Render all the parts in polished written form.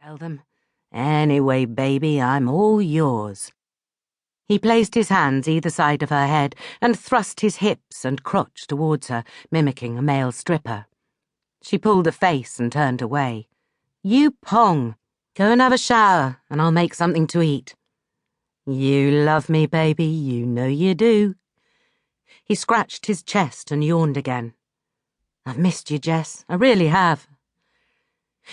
Tell them. Anyway, baby, I'm all yours. He placed his hands either side of her head and thrust his hips and crotch towards her, mimicking a male stripper. She pulled a face and turned away. You pong. Go and have a shower, and I'll make something to eat. You love me, baby, you know you do. He scratched his chest and yawned again. I've missed you, Jess, I really have.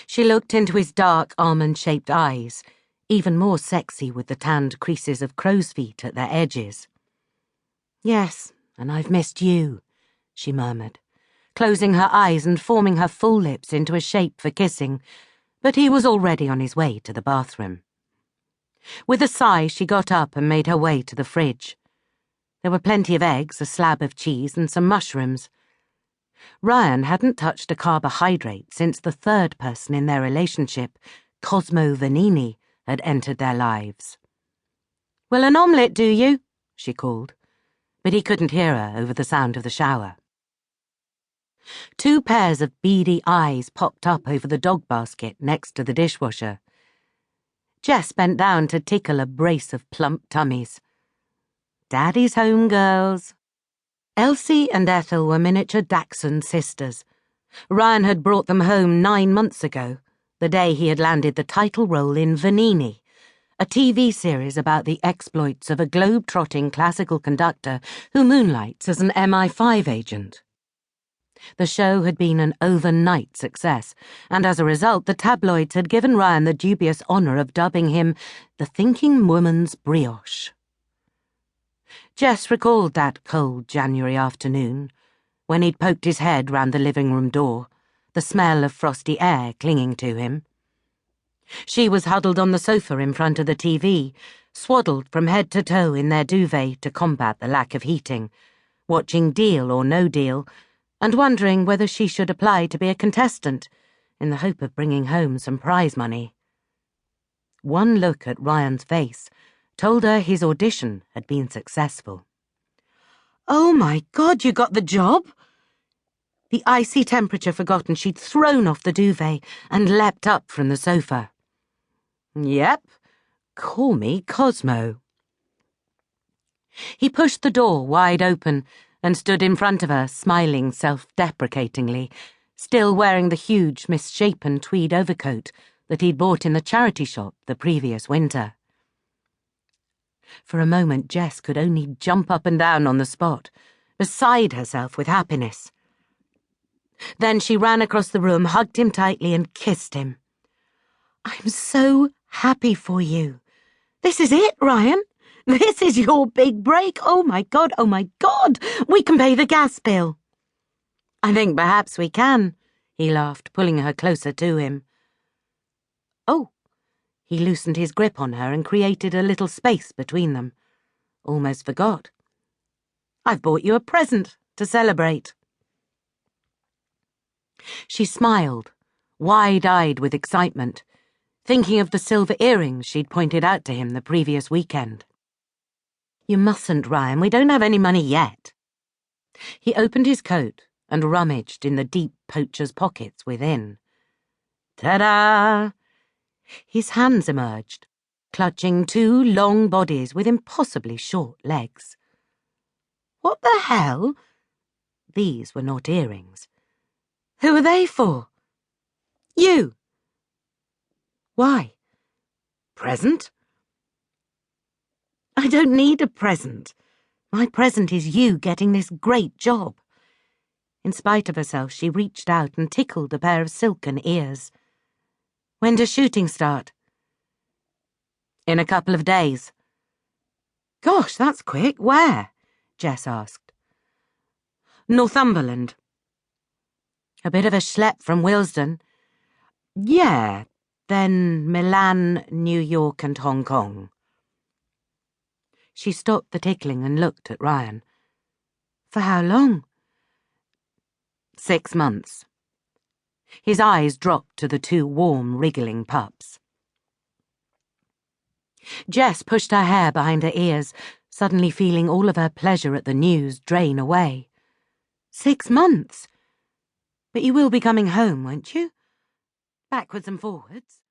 She looked into his dark, almond-shaped eyes, even more sexy with the tanned creases of crow's feet at their edges. Yes, and I've missed you, she murmured, closing her eyes and forming her full lips into a shape for kissing, but he was already on his way to the bathroom. With a sigh, she got up and made her way to the fridge. There were plenty of eggs, a slab of cheese, and some mushrooms. Ryan hadn't touched a carbohydrate since the third person in their relationship, Cosmo Vanini, had entered their lives. Will an omelette do you? She called, but he couldn't hear her over the sound of the shower. Two pairs of beady eyes popped up over the dog basket next to the dishwasher. Jess bent down to tickle a brace of plump tummies. Daddy's home, girls. Elsie and Ethel were miniature Dachshund sisters. Ryan had brought them home 9 months ago, the day he had landed the title role in Vanini, a TV series about the exploits of a globe-trotting classical conductor who moonlights as an MI5 agent. The show had been an overnight success, and as a result the tabloids had given Ryan the dubious honour of dubbing him the thinking woman's brioche. Jess recalled that cold January afternoon, when he'd poked his head round the living room door, the smell of frosty air clinging to him. She was huddled on the sofa in front of the TV, swaddled from head to toe in their duvet to combat the lack of heating, watching Deal or No Deal, and wondering whether she should apply to be a contestant, in the hope of bringing home some prize money. One look at Ryan's face told her his audition had been successful. Oh my God, you got the job? The icy temperature forgotten, she'd thrown off the duvet and leapt up from the sofa. Yep, call me Cosmo. He pushed the door wide open and stood in front of her, smiling self-deprecatingly, still wearing the huge, misshapen tweed overcoat that he'd bought in the charity shop the previous winter. For a moment, Jess could only jump up and down on the spot, beside herself with happiness. Then she ran across the room, hugged him tightly, and kissed him. I'm so happy for you. This is it, Ryan. This is your big break. Oh my God, we can pay the gas bill. I think perhaps we can, he laughed, pulling her closer to him. Oh. He loosened his grip on her and created a little space between them. Almost forgot. I've bought you a present to celebrate. She smiled, wide-eyed with excitement, thinking of the silver earrings she'd pointed out to him the previous weekend. You mustn't, Ryan, we don't have any money yet. He opened his coat and rummaged in the deep poacher's pockets within. Ta-da! His hands emerged, clutching 2 long bodies with impossibly short legs. What the hell? These were not earrings. Who are they for? You. Why? Present? I don't need a present. My present is you getting this great job. In spite of herself, she reached out and tickled a pair of silken ears. When does shooting start? In a couple of days. Gosh, that's quick. Where? Jess asked. Northumberland. A bit of a schlep from Willesden. Yeah, then Milan, New York, and Hong Kong. She stopped the tickling and looked at Ryan. For how long? 6 months. His eyes dropped to the 2 warm, wriggling pups. Jess pushed her hair behind her ears, suddenly feeling all of her pleasure at the news drain away. 6 months? But you will be coming home, won't you? Backwards and forwards?